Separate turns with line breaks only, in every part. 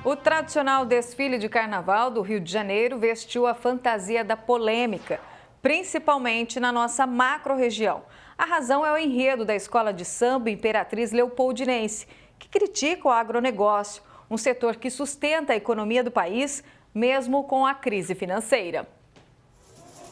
O tradicional desfile de carnaval do Rio de Janeiro vestiu a fantasia da polêmica, principalmente na nossa macro-região. A razão é o enredo da escola de samba Imperatriz Leopoldinense, que critica o agronegócio, um setor que sustenta a economia do país, mesmo com a crise financeira.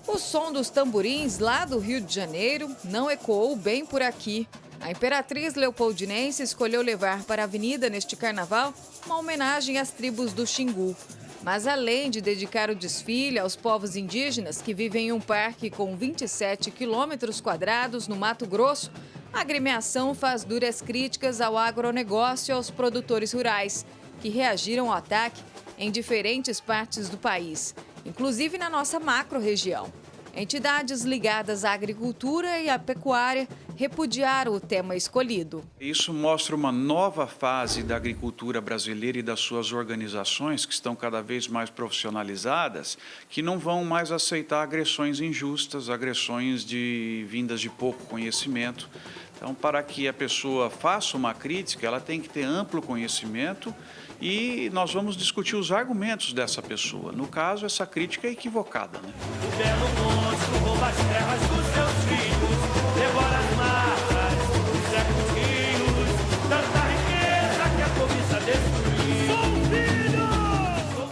O som dos tamborins lá do Rio de Janeiro não ecoou bem por aqui. A Imperatriz Leopoldinense escolheu levar para a avenida neste carnaval uma homenagem às tribos do Xingu. Mas além de dedicar o desfile aos povos indígenas que vivem em um parque com 27 quilômetros quadrados no Mato Grosso, a agremiação faz duras críticas ao agronegócio e aos produtores rurais, que reagiram ao ataque em diferentes partes do país, inclusive na nossa macro-região. Entidades ligadas à agricultura e à pecuária repudiaram o tema escolhido.
Isso mostra uma nova fase da agricultura brasileira e das suas organizações, que estão cada vez mais profissionalizadas, que não vão mais aceitar agressões injustas, agressões vindas de pouco conhecimento. Então, para que a pessoa faça uma crítica, ela tem que ter amplo conhecimento e nós vamos discutir os argumentos dessa pessoa. No caso, essa crítica é equivocada, né?
O belo monstro rouba as terras dos seus filhos, devora as matas, os ecos rios, tanta riqueza que a cobiça destruiu.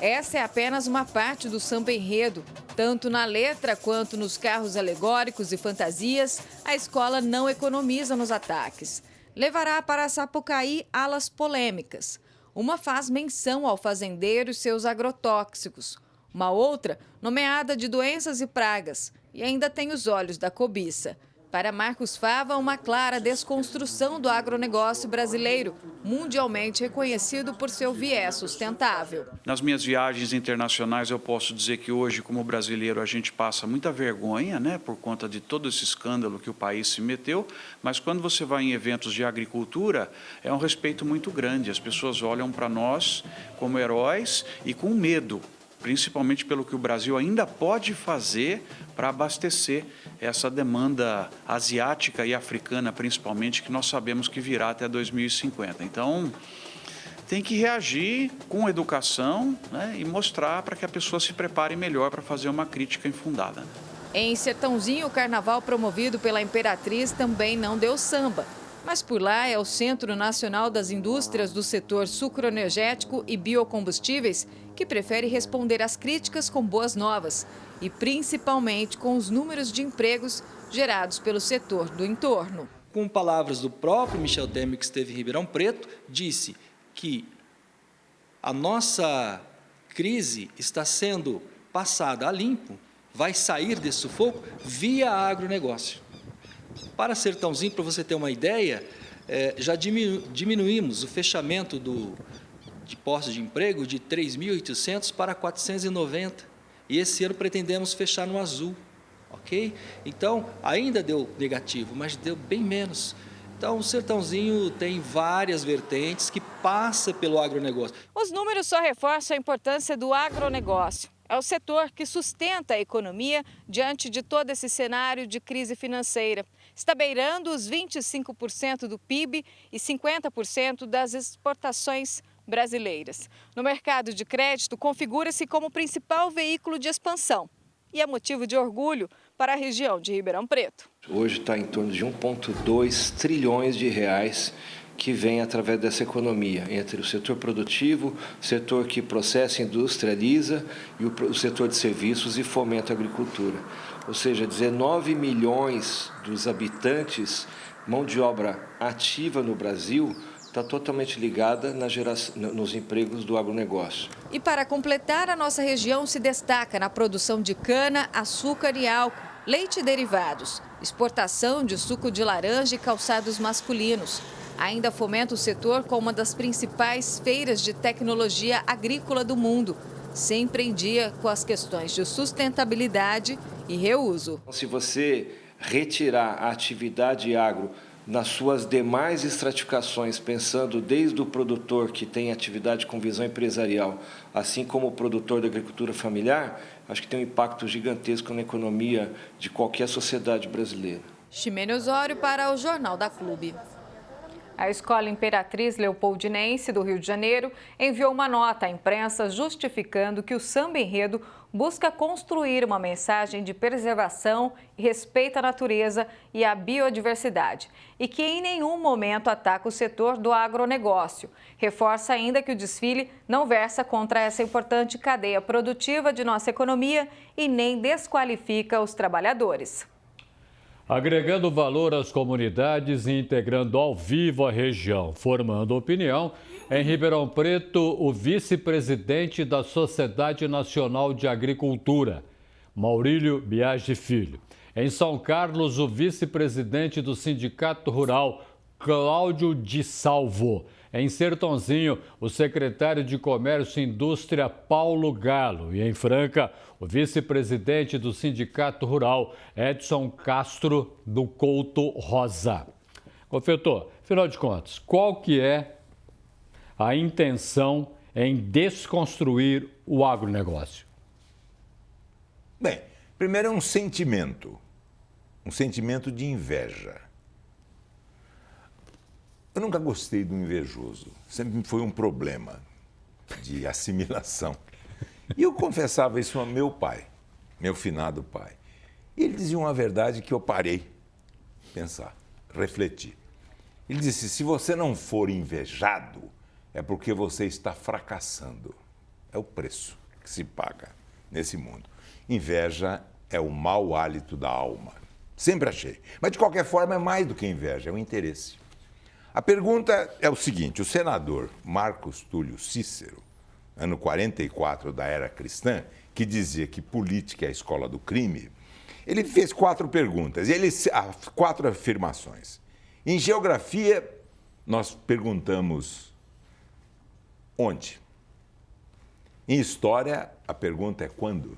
Essa é apenas uma parte do samba enredo. Tanto na letra quanto nos carros alegóricos e fantasias, a escola não economiza nos ataques. Levará para Sapucaí alas polêmicas. Uma faz menção ao fazendeiro e seus agrotóxicos. Uma outra, nomeada de doenças e pragas. E ainda tem os olhos da cobiça. Para Marcos Fava, uma clara desconstrução do agronegócio brasileiro, mundialmente reconhecido por seu viés sustentável.
Nas minhas viagens internacionais, eu posso dizer que hoje, como brasileiro, a gente passa muita vergonha, né, por conta de todo esse escândalo que o país se meteu, mas quando você vai em eventos de agricultura, é um respeito muito grande. As pessoas olham para nós como heróis e com medo, principalmente pelo que o Brasil ainda pode fazer para abastecer essa demanda asiática e africana, principalmente, que nós sabemos que virá até 2050. Então, tem que reagir com educação, né, e mostrar para que a pessoa se prepare melhor para fazer uma crítica infundada.
Em Sertãozinho, o carnaval promovido pela Imperatriz também não deu samba. Mas por lá é o Centro Nacional das Indústrias do setor sucroenergético e biocombustíveis que prefere responder às críticas com boas novas e principalmente com os números de empregos gerados pelo setor do entorno.
Com palavras do próprio Michel Temer, que esteve em Ribeirão Preto, disse que a nossa crise está sendo passada a limpo, vai sair desse sufoco via agronegócio. Para Sertãozinho, para você ter uma ideia, já diminuímos o fechamento de postos de emprego de 3.800 para 490. E esse ano pretendemos fechar no azul, ok? Então, ainda deu negativo, mas deu bem menos. Então, o Sertãozinho tem várias vertentes que passa pelo agronegócio.
Os números só reforçam a importância do agronegócio. É o setor que sustenta a economia diante de todo esse cenário de crise financeira. Está beirando os 25% do PIB e 50% das exportações brasileiras. No mercado de crédito, configura-se como principal veículo de expansão e é motivo de orgulho para a região de Ribeirão Preto.
Hoje está em torno de 1,2 trilhões de reais que vem através dessa economia, entre o setor produtivo, o setor que processa e industrializa e o setor de serviços e fomenta a agricultura. Ou seja, 19 milhões dos habitantes, mão de obra ativa no Brasil, está totalmente ligada nos empregos do agronegócio.
E para completar, a nossa região se destaca na produção de cana, açúcar e álcool, leite e derivados, exportação de suco de laranja e calçados masculinos. Ainda fomenta o setor com uma das principais feiras de tecnologia agrícola do mundo, sempre em dia com as questões de sustentabilidade e reuso.
Se você retirar a atividade agro nas suas demais estratificações, pensando desde o produtor que tem atividade com visão empresarial, assim como o produtor da agricultura familiar, acho que tem um impacto gigantesco na economia de qualquer sociedade brasileira.
Ximene Osório para o Jornal da Clube. A Escola Imperatriz Leopoldinense do Rio de Janeiro enviou uma nota à imprensa justificando que o samba enredo busca construir uma mensagem de preservação e respeito à natureza e à biodiversidade e que em nenhum momento ataca o setor do agronegócio. Reforça ainda que o desfile não versa contra essa importante cadeia produtiva de nossa economia e nem desqualifica os trabalhadores.
Agregando valor às comunidades e integrando ao vivo a região, formando opinião, em Ribeirão Preto, o vice-presidente da Sociedade Nacional de Agricultura, Maurílio Biagi Filho. Em São Carlos, o vice-presidente do Sindicato Rural, Cláudio de Salvo. Em Sertãozinho, o secretário de Comércio e Indústria, Paulo Galo. E em Franca, o vice-presidente do Sindicato Rural, Edson Castro do Couto Rosa. Confetor, afinal de contas, qual que é a intenção em desconstruir o agronegócio?
Bem, primeiro é um sentimento de inveja. Eu nunca gostei do invejoso, sempre foi um problema de assimilação. E eu confessava isso ao meu pai, meu finado pai. E ele dizia uma verdade que eu parei de pensar, refletir. Ele disse, se você não for invejado, é porque você está fracassando. É o preço que se paga nesse mundo. Inveja é o mau hálito da alma. Sempre achei. Mas, de qualquer forma, é mais do que inveja, é o interesse. A pergunta é o seguinte, o senador Marcos Túlio Cícero, ano 44 da era cristã, que dizia que política é a escola do crime, ele fez 4 perguntas, 4 afirmações. Em geografia, nós perguntamos onde? Em história, a pergunta é quando?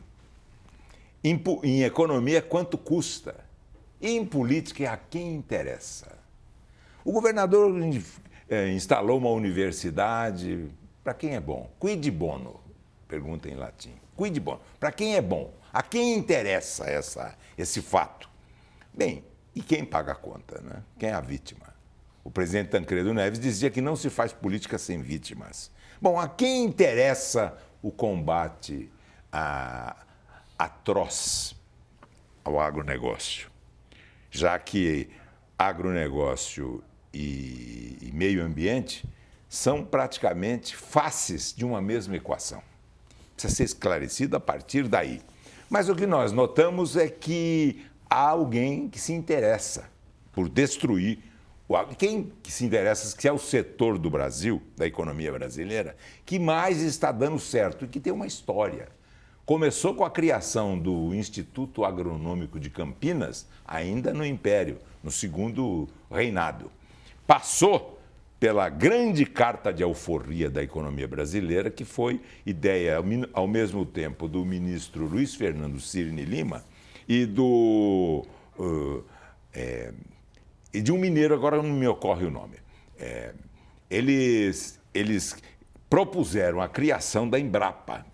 Em economia, quanto custa? E em política, é a quem interessa? O governador instalou uma universidade. Para quem é bom? Quid bono? Pergunta em latim. Quid bono? Para quem é bom? A quem interessa esse fato? Bem, e quem paga a conta, né? Quem é a vítima? O presidente Tancredo Neves dizia que não se faz política sem vítimas. Bom, a quem interessa o combate atroz ao agronegócio? Já que agronegócio e meio ambiente são praticamente faces de uma mesma equação. Precisa ser esclarecido a partir daí. Mas o que nós notamos é que há alguém que se interessa por destruir. Quem que se interessa, que é o setor do Brasil, da economia brasileira, que mais está dando certo e que tem uma história. Começou com a criação do Instituto Agronômico de Campinas, ainda no Império, no segundo reinado. Passou pela grande carta de alforria da economia brasileira, que foi ideia, ao mesmo tempo, do ministro Luiz Fernando Cirne Lima e de um mineiro, agora não me ocorre o nome. Eles propuseram a criação da Embrapa,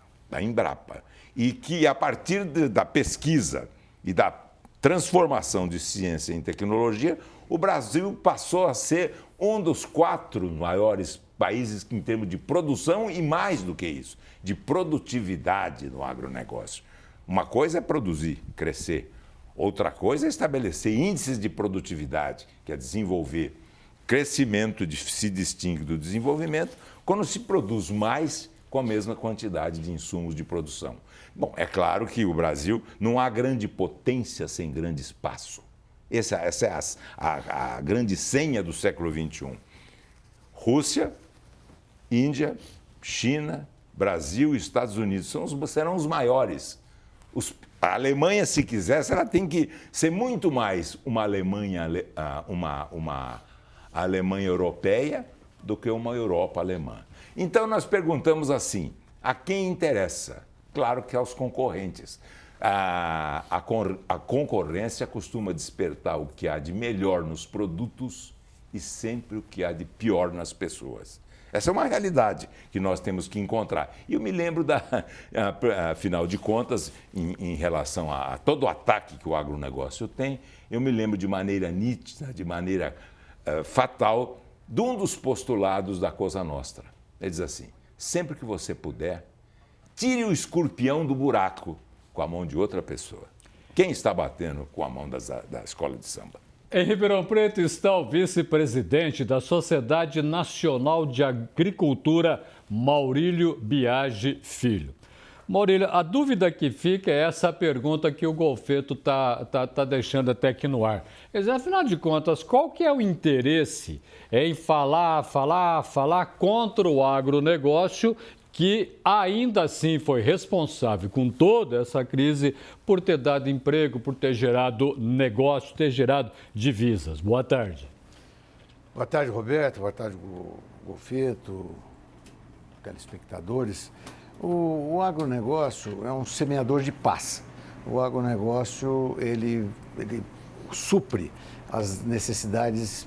e que, a partir da pesquisa e da transformação de ciência em tecnologia, o Brasil passou a ser um dos 4 maiores países em termos de produção e, mais do que isso, de produtividade no agronegócio. Uma coisa é produzir, crescer. Outra coisa é estabelecer índices de produtividade, que é desenvolver. Crescimento se distingue do desenvolvimento quando se produz mais com a mesma quantidade de insumos de produção. Bom, é claro que o Brasil não há grande potência sem grande espaço. Essa é a grande senha do século XXI. Rússia, Índia, China, Brasil e Estados Unidos serão os maiores. A Alemanha, se quisesse, ela tem que ser muito mais uma Alemanha europeia do que uma Europa alemã. Então, nós perguntamos assim, a quem interessa? Claro que aos concorrentes. A concorrência costuma despertar o que há de melhor nos produtos e sempre o que há de pior nas pessoas. Essa é uma realidade que nós temos que encontrar. E eu me lembro, afinal de contas, em relação a todo o ataque que o agronegócio tem, eu me lembro de maneira nítida, de maneira fatal, de um dos postulados da Cosa Nostra. Ele diz assim: sempre que você puder, tire o escorpião do buraco com a mão de outra pessoa. Quem está batendo com a mão da escola de samba?
Em Ribeirão Preto está o vice-presidente da Sociedade Nacional de Agricultura, Maurílio Biagi Filho. Maurílio, a dúvida que fica é essa pergunta que o Golfeto tá deixando até aqui no ar. Quer dizer, afinal de contas, qual que é o interesse em falar contra o agronegócio, que ainda assim foi responsável com toda essa crise por ter dado emprego, por ter gerado negócio, ter gerado divisas? Boa tarde.
Boa tarde, Roberto. Boa tarde, Golfeto, telespectadores. O agronegócio é um semeador de paz. O agronegócio, ele supre as necessidades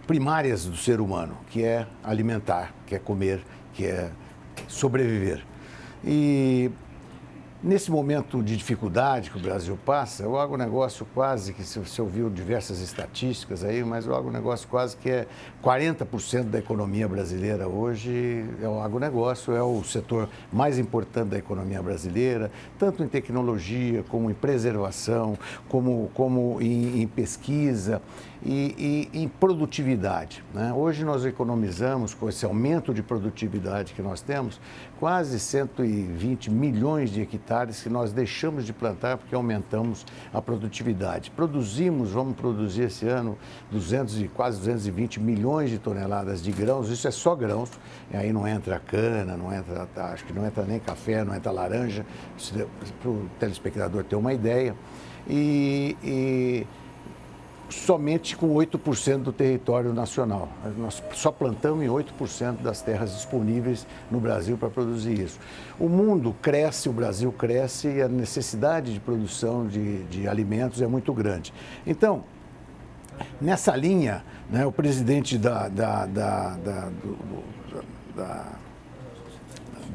primárias do ser humano, que é alimentar, que é comer, que é sobreviver. E nesse momento de dificuldade que o Brasil passa, o agronegócio quase que, você ouviu diversas estatísticas aí, mas o agronegócio quase que é 40% da economia brasileira hoje é o agronegócio, é o setor mais importante da economia brasileira, tanto em tecnologia, como em preservação, como em pesquisa e em produtividade, né? Hoje nós economizamos, com esse aumento de produtividade que nós temos, quase 120 milhões de hectares que nós deixamos de plantar porque aumentamos a produtividade. Vamos produzir esse ano quase 220 milhões de toneladas de grãos, isso é só grãos, e aí não entra cana, acho que não entra nem café, não entra laranja, para o telespectador ter uma ideia. E somente com 8% do território nacional. Nós só plantamos em 8% das terras disponíveis no Brasil para produzir isso. O mundo cresce, o Brasil cresce e a necessidade de produção de alimentos é muito grande. Então, nessa linha, né, o presidente da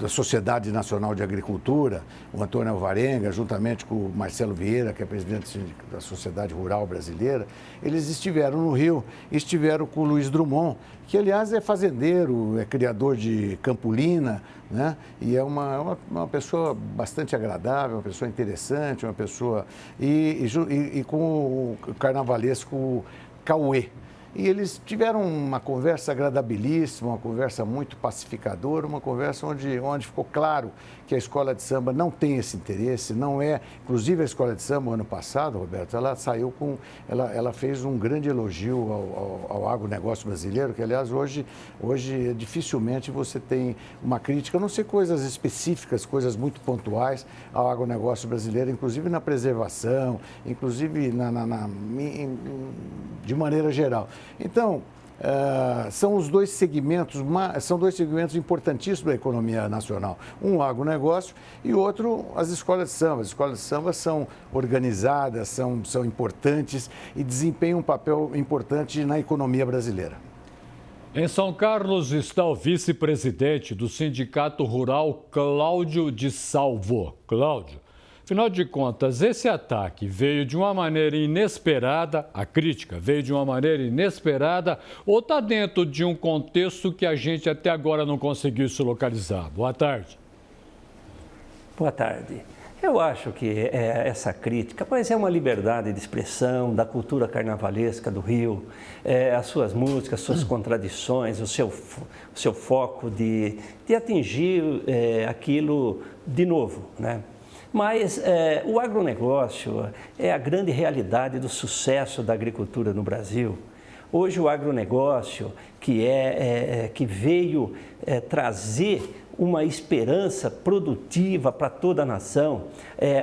Sociedade Nacional de Agricultura, o Antônio Alvarenga, juntamente com o Marcelo Vieira, que é presidente da Sociedade Rural Brasileira, eles estiveram no Rio, estiveram com o Luiz Drummond, que aliás é fazendeiro, é criador de campolina, né? E é uma pessoa bastante agradável, uma pessoa interessante, uma pessoa... E com o carnavalesco Cauê. E eles tiveram uma conversa agradabilíssima, uma conversa muito pacificadora, uma conversa onde ficou claro que a escola de samba não tem esse interesse, não é... Inclusive a escola de samba, ano passado, Roberto, ela fez um grande elogio ao agronegócio brasileiro, que aliás hoje dificilmente você tem uma crítica, a não ser coisas específicas, coisas muito pontuais ao agronegócio brasileiro, inclusive na preservação, inclusive de maneira geral. Então, são dois segmentos importantíssimos da economia nacional. Um, o agronegócio, e outro, as escolas de samba. As escolas de samba são organizadas, são importantes e desempenham um papel importante na economia brasileira.
Em São Carlos está o vice-presidente do Sindicato Rural, Cláudio de Salvo. Cláudio, afinal de contas, esse ataque veio de uma maneira inesperada, a crítica veio de uma maneira inesperada, ou está dentro de um contexto que a gente até agora não conseguiu se localizar? Boa tarde.
Boa tarde. Eu acho que essa crítica, pois é uma liberdade de expressão da cultura carnavalesca do Rio, as suas músicas, suas contradições, o seu foco de atingir aquilo de novo, né? Mas o agronegócio é a grande realidade do sucesso da agricultura no Brasil. Hoje o agronegócio que veio trazer uma esperança produtiva para toda a nação,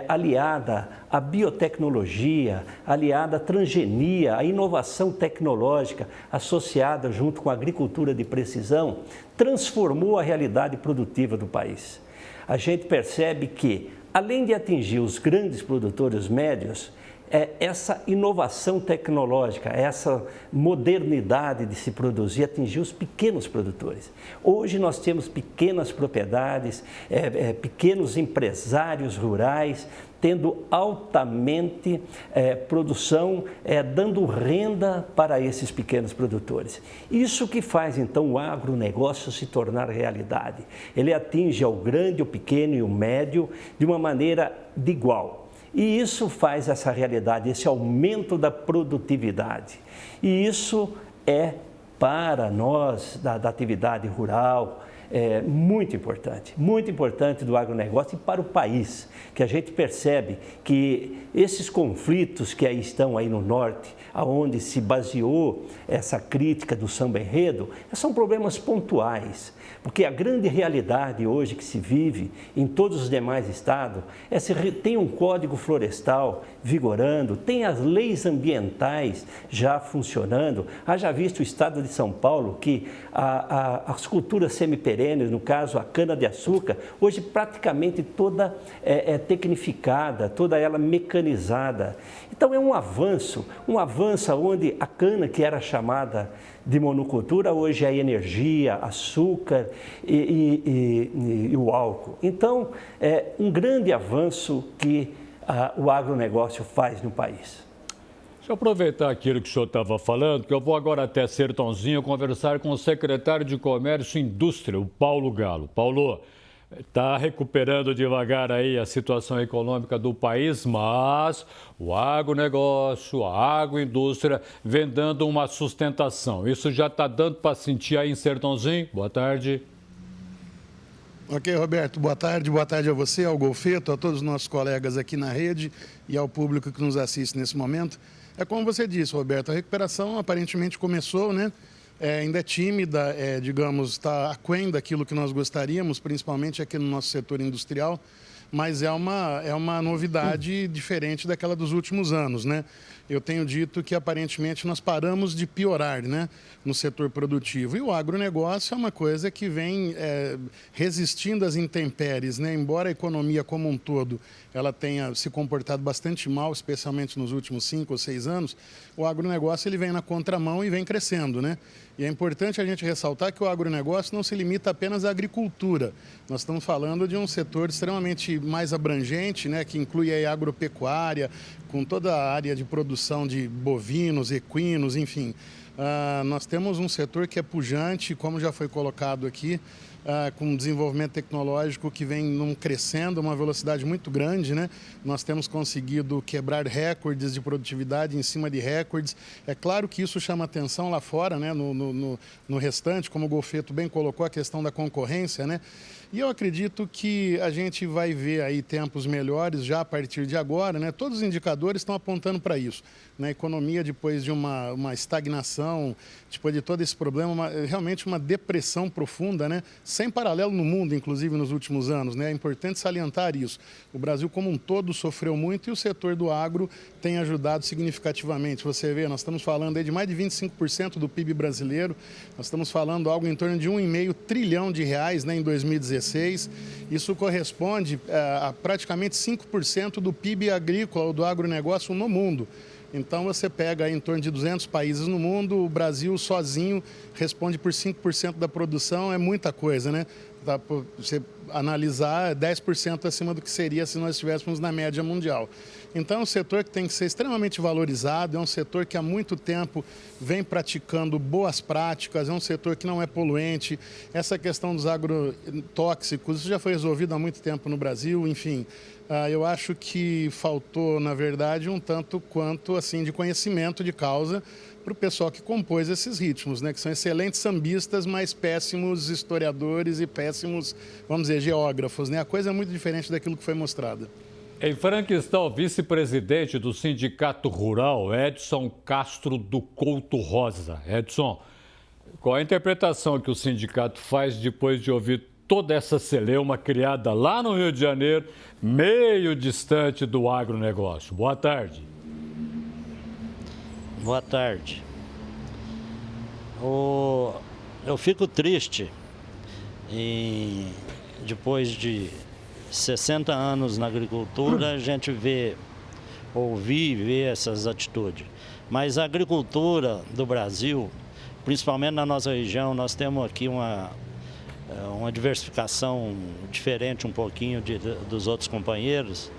aliada à biotecnologia, aliada à transgenia, à inovação tecnológica associada junto com a agricultura de precisão, transformou a realidade produtiva do país. A gente percebe que, além de atingir os grandes produtores médios, essa inovação tecnológica, essa modernidade de se produzir atingiu os pequenos produtores. Hoje nós temos pequenas propriedades, pequenos empresários rurais, tendo altamente produção, dando renda para esses pequenos produtores. Isso que faz, então, o agronegócio se tornar realidade. Ele atinge ao grande, o pequeno e o médio de uma maneira de igual. E isso faz essa realidade, esse aumento da produtividade. E isso é, para nós, da atividade rural, muito importante do agronegócio e para o país, que a gente percebe que esses conflitos que estão aí no norte, aonde se baseou essa crítica do samba enredo, são problemas pontuais, porque a grande realidade hoje que se vive em todos os demais estados tem um código florestal vigorando, tem as leis ambientais já funcionando. Haja visto o estado de São Paulo que as culturas semiperenes, no caso a cana-de-açúcar, hoje praticamente toda é tecnificada, toda ela mecanizada. Então é um avanço onde a cana, que era chamada de monocultura, hoje é energia, açúcar e o álcool. Então, é um grande avanço que o agronegócio faz no país.
Deixa eu aproveitar aquilo que o senhor estava falando, que eu vou agora até Sertãozinho conversar com o secretário de Comércio e Indústria, o Paulo Galo. Paulo, está recuperando devagar aí a situação econômica do país, mas o agronegócio, a agroindústria vem dando uma sustentação. Isso já está dando para sentir aí em Sertãozinho? Boa tarde.
Ok, Roberto, boa tarde a você, ao Golfeto, a todos os nossos colegas aqui na rede e ao público que nos assiste nesse momento. É como você disse, Roberto, a recuperação aparentemente começou, né? Ainda é tímida, digamos, está aquém daquilo que nós gostaríamos, principalmente aqui no nosso setor industrial, mas é uma novidade diferente daquela dos últimos anos, né? Eu tenho dito que aparentemente nós paramos de piorar, né, no setor produtivo. E o agronegócio é uma coisa que vem resistindo às intempéries, né? Embora a economia como um todo ela tenha se comportado bastante mal, especialmente nos últimos 5 ou 6 anos, o agronegócio ele vem na contramão e vem crescendo, né? E é importante a gente ressaltar que o agronegócio não se limita apenas à agricultura. Nós estamos falando de um setor extremamente mais abrangente, né, que inclui a agropecuária, com toda a área de produção de bovinos, equinos, enfim. Nós temos um setor que é pujante, como já foi colocado aqui, com desenvolvimento tecnológico que vem crescendo a uma velocidade muito grande, né? Nós temos conseguido quebrar recordes de produtividade em cima de recordes. É claro que isso chama atenção lá fora, né? No restante, como o Golfeto bem colocou, a questão da concorrência, né? E eu acredito que a gente vai ver aí tempos melhores já a partir de agora, né? Todos os indicadores estão apontando para isso. Na economia, depois de uma estagnação, depois de todo esse problema, realmente uma depressão profunda, né? Sem paralelo no mundo, inclusive nos últimos anos, né? É importante salientar isso. O Brasil como um todo sofreu muito e o setor do agro tem ajudado significativamente. Você vê, nós estamos falando aí de mais de 25% do PIB brasileiro, nós estamos falando algo em torno de R$1,5 trilhão, né, em 2016. Isso corresponde a praticamente 5% do PIB agrícola ou do agronegócio no mundo. Então, você pega aí em torno de 200 países no mundo, o Brasil sozinho responde por 5% da produção, é muita coisa, né? Dá para você analisar 10% acima do que seria se nós estivéssemos na média mundial. Então, é um setor que tem que ser extremamente valorizado, é um setor que há muito tempo vem praticando boas práticas, é um setor que não é poluente. Essa questão dos agrotóxicos, isso já foi resolvido há muito tempo no Brasil, enfim. Eu acho que faltou, na verdade, um tanto quanto assim, de conhecimento de causa para o pessoal que compôs esses ritmos, né? Que são excelentes sambistas, mas péssimos historiadores e péssimos, vamos dizer, geógrafos, né? A coisa é muito diferente daquilo que foi mostrada.
Em Franca está o vice-presidente do Sindicato Rural, Edson Castro do Couto Rosa. Edson, qual a interpretação que o sindicato faz depois de ouvir toda essa celeuma criada lá no Rio de Janeiro, meio distante do agronegócio? Boa tarde.
Boa tarde. Eu fico triste depois de 60 anos na agricultura, a gente vê ouvir e ver essas atitudes. Mas a agricultura do Brasil, principalmente na nossa região, nós temos aqui uma diversificação diferente um pouquinho dos outros companheiros,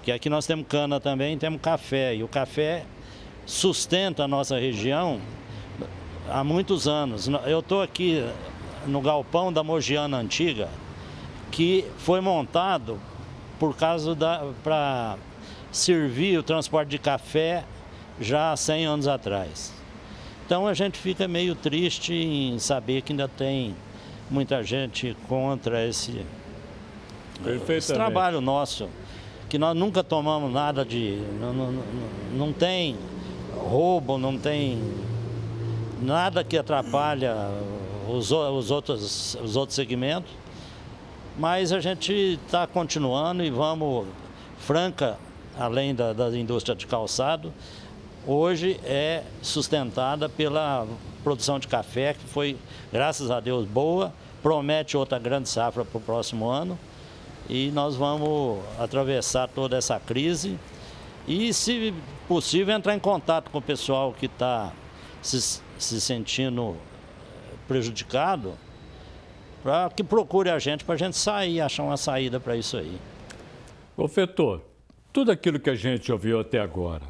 que aqui nós temos cana também, temos café, e o café sustenta a nossa região há muitos anos. Eu estou aqui no galpão da Mogiana Antiga, que foi montado para servir o transporte de café já há 100 anos atrás. Então a gente fica meio triste em saber que ainda tem muita gente contra esse trabalho nosso, que nós nunca tomamos nada não tem roubo, não tem nada que atrapalha os outros segmentos, mas a gente está continuando e vamos, Franca, além da indústria de calçado, hoje é sustentada pela produção de café, que foi, graças a Deus, boa, promete outra grande safra para o próximo ano, e nós vamos atravessar toda essa crise e, se possível, entrar em contato com o pessoal que está se sentindo prejudicado, para que procure a gente sair, achar uma saída para isso aí.
Ô Fetor, tudo aquilo que a gente ouviu até agora,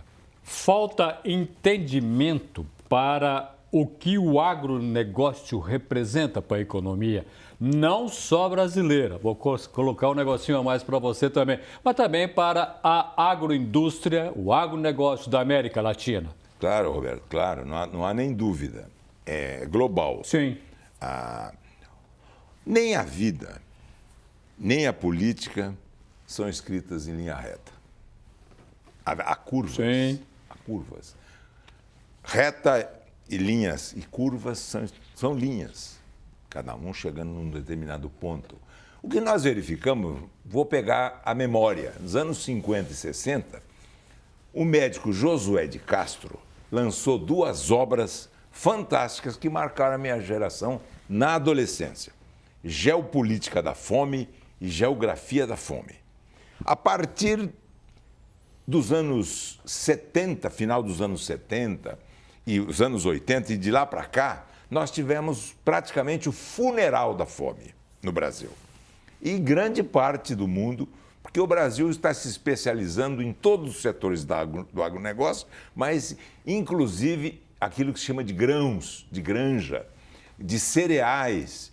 falta entendimento para o que o agronegócio representa para a economia, não só brasileira, vou colocar um negocinho a mais para você também, mas também para a agroindústria, o agronegócio da América Latina.
Claro, Roberto, claro, não há nem dúvida. É global.
Sim.
Nem a vida, nem a política são escritas em linha reta. Há curvas.
Sim.
Há curvas. Reta e linhas e curvas são linhas, cada um chegando num determinado ponto. O que nós verificamos, vou pegar a memória, nos anos 50 e 60, o médico Josué de Castro lançou 2 obras fantásticas que marcaram a minha geração na adolescência: Geopolítica da Fome e Geografia da Fome. A partir dos anos 70, final dos anos 70 e os anos 80, e de lá para cá, nós tivemos praticamente o funeral da fome no Brasil. E grande parte do mundo, porque o Brasil está se especializando em todos os setores do agronegócio, mas inclusive aquilo que se chama de grãos, de granja, de cereais,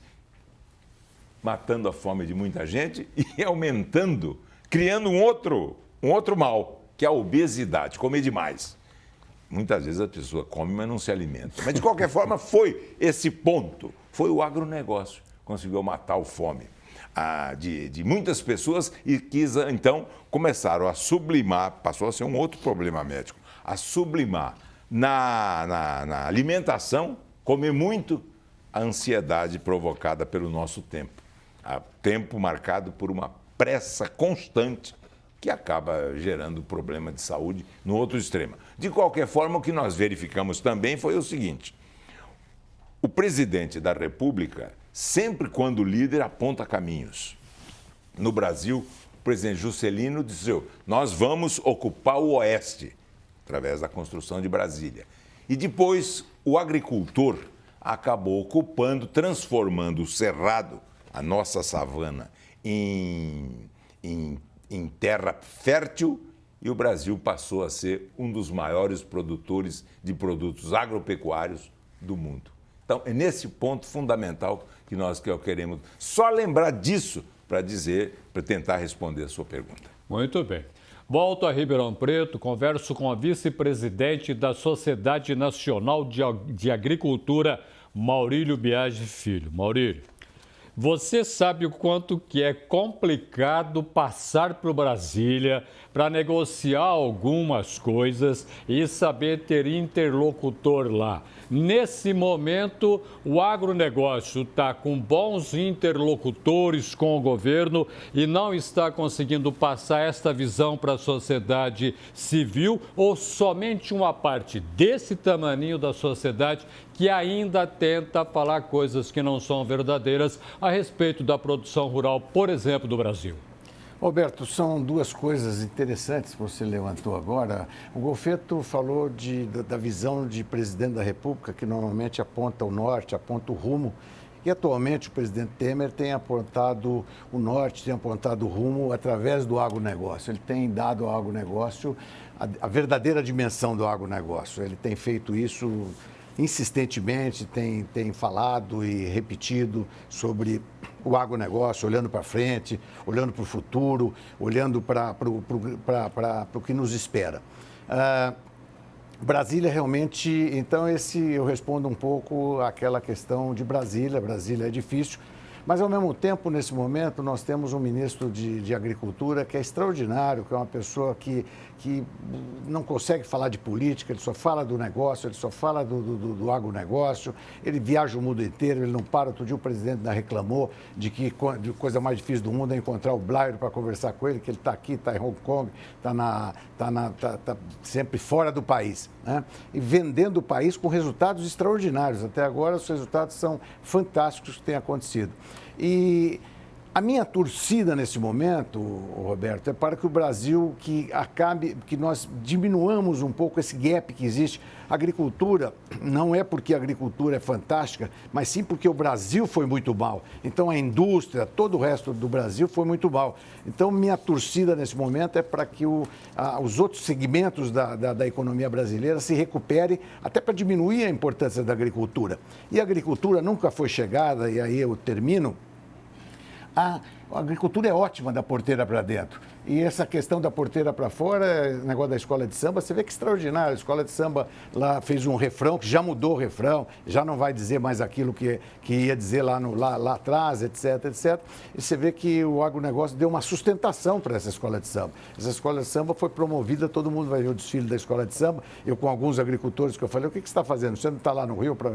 matando a fome de muita gente e aumentando, criando um outro mal, que é a obesidade, comer demais. Muitas vezes a pessoa come, mas não se alimenta. Mas, de qualquer forma, foi esse ponto. Foi o agronegócio que conseguiu matar a fome de muitas pessoas e então, começaram a sublimar, passou a ser um outro problema médico, a sublimar na alimentação, comer muito, a ansiedade provocada pelo nosso tempo. Tempo marcado por uma pressa constante que acaba gerando problema de saúde no outro extremo. De qualquer forma, o que nós verificamos também foi o seguinte: o presidente da República, sempre quando líder, aponta caminhos. No Brasil, o presidente Juscelino disse: nós vamos ocupar o Oeste, através da construção de Brasília. E depois, o agricultor acabou ocupando, transformando o cerrado, a nossa savana, em terra fértil, e o Brasil passou a ser um dos maiores produtores de produtos agropecuários do mundo. Então, é nesse ponto fundamental que nós queremos só lembrar disso para tentar responder a sua pergunta.
Muito bem. Volto a Ribeirão Preto, converso com a vice-presidente da Sociedade Nacional de Agricultura, Maurílio Biagi Filho. Maurílio, você sabe o quanto que é complicado passar por Brasília para negociar algumas coisas e saber ter interlocutor lá. Nesse momento, o agronegócio está com bons interlocutores com o governo e não está conseguindo passar esta visão para a sociedade civil, ou somente uma parte desse tamaninho da sociedade que ainda tenta falar coisas que não são verdadeiras a respeito da produção rural, por exemplo, do Brasil?
Roberto, são duas coisas interessantes que você levantou agora. O Golfetto falou da visão de presidente da República, que normalmente aponta o norte, aponta o rumo. E atualmente o presidente Temer tem apontado o norte, tem apontado o rumo através do agronegócio. Ele tem dado ao agronegócio a verdadeira dimensão do agronegócio. Ele tem feito isso insistentemente, tem falado e repetido sobre o agronegócio, olhando para frente, olhando para o futuro, olhando para o que nos espera. Brasília realmente, então eu respondo um pouco àquela questão de Brasília. Brasília é difícil, mas ao mesmo tempo, nesse momento, nós temos um ministro de Agricultura que é extraordinário, que é uma pessoa que não consegue falar de política, ele só fala do negócio, ele só fala do agronegócio, ele viaja o mundo inteiro, ele não para. Outro dia o presidente reclamou de que a coisa mais difícil do mundo é encontrar o Blairo para conversar com ele, que ele está aqui, está em Hong Kong, está sempre fora do país, né? E vendendo o país com resultados extraordinários. Até agora os resultados são fantásticos que têm acontecido. E a minha torcida nesse momento, Roberto, é para que o Brasil, que nós diminuamos um pouco esse gap que existe. A agricultura não é porque a agricultura é fantástica, mas sim porque o Brasil foi muito mal. Então a indústria, todo o resto do Brasil foi muito mal. Então minha torcida nesse momento é para que os outros segmentos da economia brasileira se recuperem, até para diminuir a importância da agricultura. E a agricultura nunca foi chegada, e aí eu termino. A agricultura é ótima da porteira para dentro. E essa questão da porteira para fora, negócio da escola de samba, você vê que extraordinário. A escola de samba lá fez um refrão, que já mudou o refrão, já não vai dizer mais aquilo que ia dizer lá atrás, etc, etc. E você vê que o agronegócio deu uma sustentação para essa escola de samba. Essa escola de samba foi promovida, todo mundo vai ver o desfile da escola de samba. Eu, com alguns agricultores que eu falei, o que você está fazendo? Você não está lá no Rio para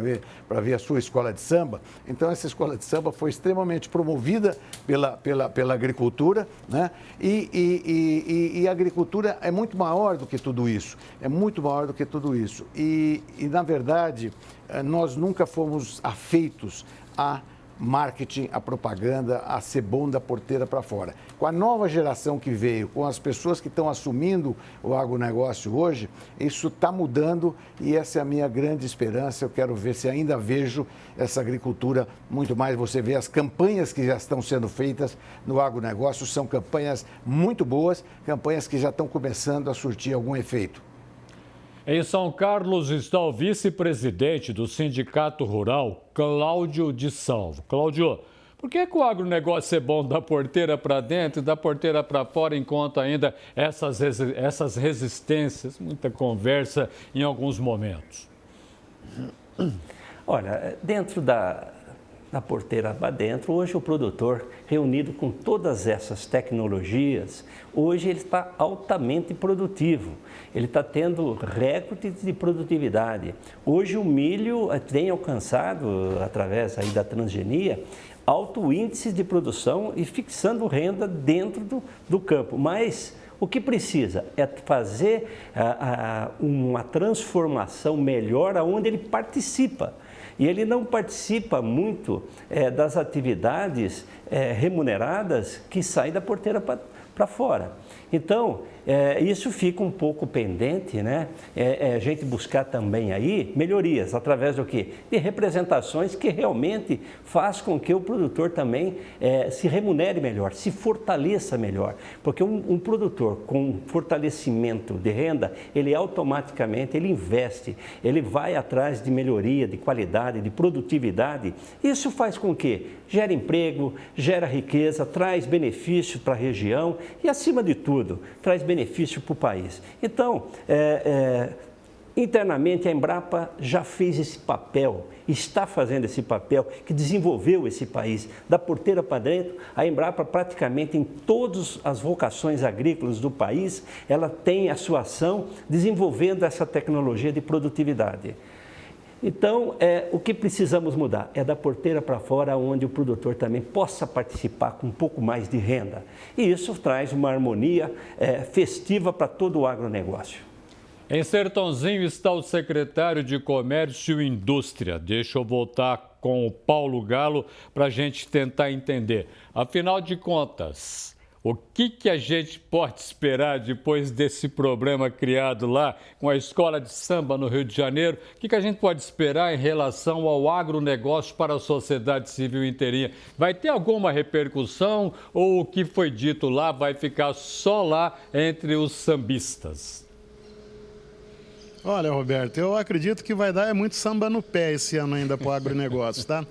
ver a sua escola de samba? Então, essa escola de samba foi extremamente promovida pela agricultura, né? E a agricultura é muito maior do que tudo isso, é muito maior do que tudo isso. E na verdade, nós nunca fomos afeitos a marketing, a propaganda, a ser bom da porteira para fora. Com a nova geração que veio, com as pessoas que estão assumindo o agronegócio hoje, isso está mudando e essa é a minha grande esperança. Eu quero ver se ainda vejo essa agricultura muito mais. Você vê as campanhas que já estão sendo feitas no agronegócio, são campanhas muito boas, campanhas que já estão começando a surtir algum efeito.
Em São Carlos está o vice-presidente do Sindicato Rural, Cláudio de Salvo. Cláudio, por que o agronegócio é bom da porteira para dentro e da porteira para fora, enquanto ainda essas resistências, muita conversa em alguns momentos?
Olha, dentro da porteira para dentro, hoje o produtor, reunido com todas essas tecnologias, hoje ele está altamente produtivo. Ele está tendo recordes de produtividade. Hoje o milho tem alcançado, através aí da transgenia, alto índice de produção e fixando renda dentro do campo. Mas o que precisa é fazer uma transformação melhor aonde ele participa. E ele não participa muito das atividades remuneradas que saem da porteira para fora. Então, isso fica um pouco pendente, né? A gente buscar também aí melhorias, através do quê? De representações que realmente faz com que o produtor também se remunere melhor, se fortaleça melhor. Porque um produtor com fortalecimento de renda, ele automaticamente investe, ele vai atrás de melhoria, de qualidade, de produtividade. Isso faz com que gere emprego, gera riqueza, traz benefício para a região e, acima de tudo, traz benefício para o país. Então, internamente a Embrapa já fez esse papel, está fazendo esse papel, que desenvolveu esse país. Da porteira para dentro, a Embrapa praticamente em todas as vocações agrícolas do país, ela tem a sua ação desenvolvendo essa tecnologia de produtividade. Então, o que precisamos mudar é da porteira para fora, onde o produtor também possa participar com um pouco mais de renda. E isso traz uma harmonia festiva para todo o agronegócio.
Em Sertãozinho está o secretário de Comércio e Indústria. Deixa eu voltar com o Paulo Galo para a gente tentar entender. Afinal de contas, O que a gente pode esperar depois desse problema criado lá com a escola de samba no Rio de Janeiro? O que a gente pode esperar em relação ao agronegócio para a sociedade civil inteirinha? Vai ter alguma repercussão ou o que foi dito lá vai ficar só lá entre os sambistas?
Olha, Roberto, eu acredito que vai dar muito samba no pé esse ano ainda para o agronegócio, tá?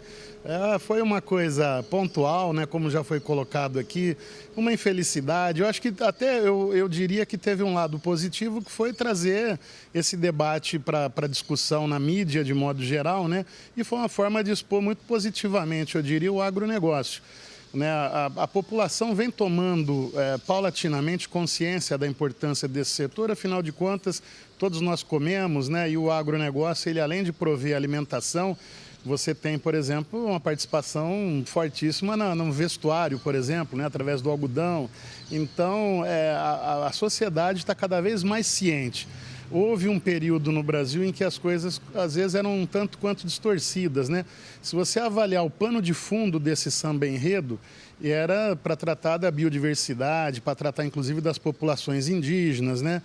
Foi uma coisa pontual, né, como já foi colocado aqui, uma infelicidade. Eu acho que até eu diria que teve um lado positivo, que foi trazer esse debate para discussão na mídia, de modo geral, né? E foi uma forma de expor muito positivamente, eu diria, o agronegócio. Né, a população vem tomando paulatinamente consciência da importância desse setor, afinal de contas, todos nós comemos, né, e o agronegócio, ele além de prover alimentação, você tem, por exemplo, uma participação fortíssima no vestuário, por exemplo, né, através do algodão. Então, a sociedade está cada vez mais ciente. Houve um período no Brasil em que as coisas, às vezes, eram um tanto quanto distorcidas, né? Se você avaliar o pano de fundo desse samba enredo, era para tratar da biodiversidade, para tratar, inclusive, das populações indígenas, né?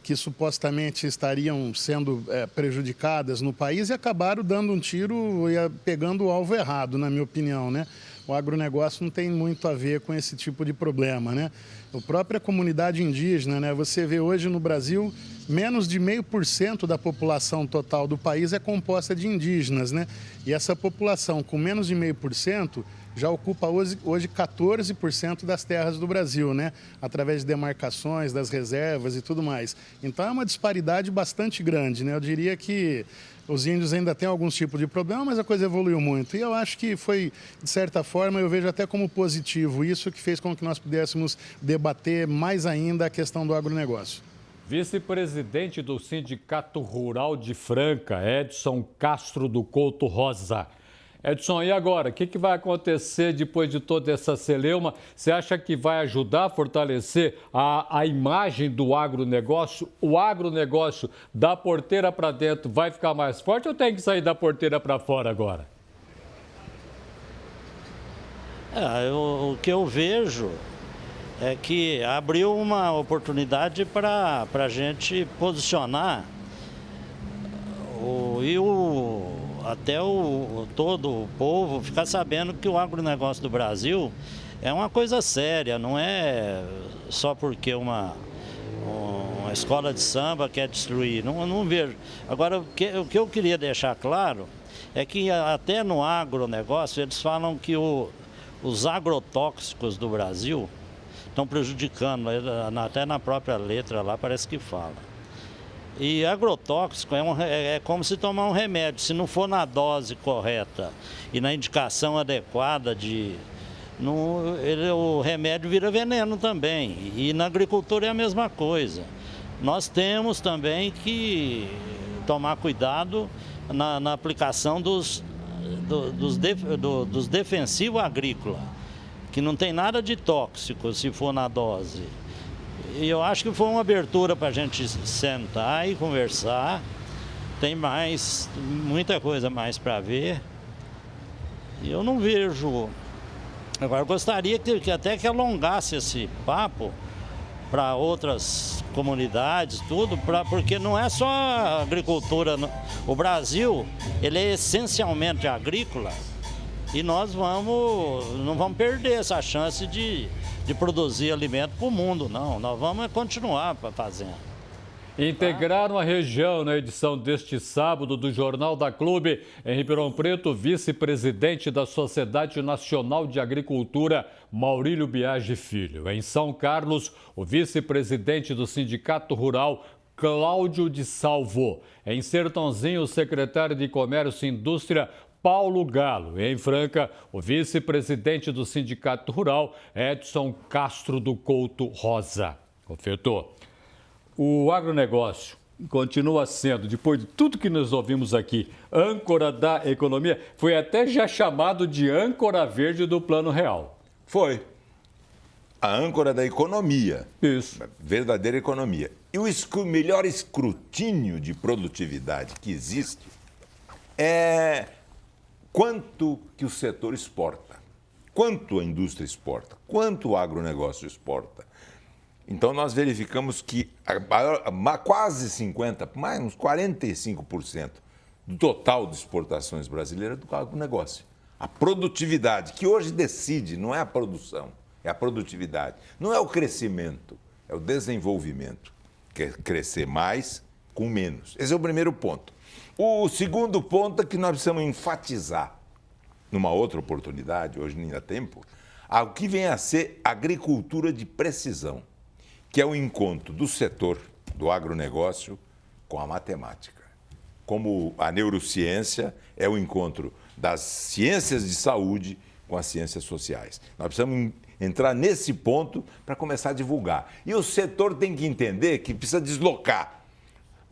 Que supostamente estariam sendo prejudicadas no país e acabaram dando um tiro e pegando o alvo errado, na minha opinião, né? O agronegócio não tem muito a ver com esse tipo de problema, né? A própria comunidade indígena, né? Você vê hoje no Brasil, menos de 0,5% da população total do país é composta de indígenas, né? E essa população com menos de 0,5% já ocupa hoje 14% das terras do Brasil, né? Através de demarcações, das reservas e tudo mais. Então é uma disparidade bastante grande, né? Eu diria que os índios ainda têm alguns tipos de problema, mas a coisa evoluiu muito. E eu acho que foi, de certa forma, eu vejo até como positivo isso, que fez com que nós pudéssemos debater mais ainda a questão do agronegócio.
Vice-presidente do Sindicato Rural de Franca, Edson Castro do Couto Rosa. Edson, e agora? O que vai acontecer depois de toda essa celeuma? Você acha que vai ajudar a fortalecer a imagem do agronegócio? O agronegócio da porteira para dentro vai ficar mais forte ou tem que sair da porteira para fora agora?
O que eu vejo é que abriu uma oportunidade para a gente posicionar todo o povo ficar sabendo que o agronegócio do Brasil é uma coisa séria, não é só porque uma escola de samba quer destruir, não vejo. Agora, o que eu queria deixar claro é que até no agronegócio eles falam que os agrotóxicos do Brasil estão prejudicando, até na própria letra lá parece que fala. E agrotóxico é como se tomar um remédio, se não for na dose correta e na indicação adequada, o remédio vira veneno também. E na agricultura é a mesma coisa. Nós temos também que tomar cuidado na aplicação dos defensivos agrícolas, que não tem nada de tóxico se for na dose. E eu acho que foi uma abertura para a gente sentar e conversar. Tem muita coisa mais para ver. E eu não vejo. Agora, eu gostaria que até que alongasse esse papo para outras comunidades, tudo, porque não é só a agricultura. O Brasil, ele é essencialmente agrícola e nós não vamos perder essa chance de produzir alimento para o mundo, não. Nós vamos continuar fazendo.
Integraram a região na edição deste sábado do Jornal da Clube. Em Ribeirão Preto, vice-presidente da Sociedade Nacional de Agricultura, Maurílio Biagi Filho. Em São Carlos, o vice-presidente do Sindicato Rural, Cláudio de Salvo. Em Sertãozinho, o secretário de Comércio e Indústria, Paulo Galo. Em Franca, o vice-presidente do Sindicato Rural, Edson Castro do Couto Rosa. Confetou. O agronegócio continua sendo, depois de tudo que nós ouvimos aqui, âncora da economia. Foi até já chamado de âncora verde do Plano Real.
Foi. A âncora da economia.
Isso.
Verdadeira economia. E o melhor escrutínio de produtividade que existe é quanto que o setor exporta. quanto a indústria exporta, quanto o agronegócio exporta. Então, nós verificamos que quase 50%, mais uns 45% do total de exportações brasileiras é do agronegócio. A produtividade, que hoje decide, não é a produção, é a produtividade. Não é o crescimento, é o desenvolvimento. Quer crescer mais com menos. Esse é o primeiro ponto. O segundo ponto é que nós precisamos enfatizar, numa outra oportunidade, hoje nem dá tempo, o que vem a ser agricultura de precisão, que é o encontro do setor do agronegócio com a matemática. Como a neurociência é o encontro das ciências de saúde com as ciências sociais. Nós precisamos entrar nesse ponto para começar a divulgar. E o setor tem que entender que precisa deslocar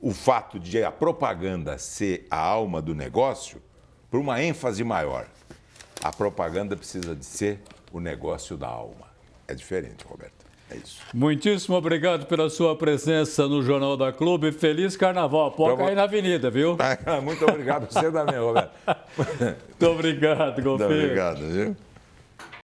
o fato de a propaganda ser a alma do negócio para uma ênfase maior. A propaganda precisa de ser o negócio da alma. É diferente, Roberto. É isso.
Muitíssimo obrigado pela sua presença no Jornal da Clube. Feliz Carnaval. Pode cair na avenida, viu?
Muito obrigado. Você também, Roberto.
Muito obrigado, Golfinho.
Muito obrigado, viu?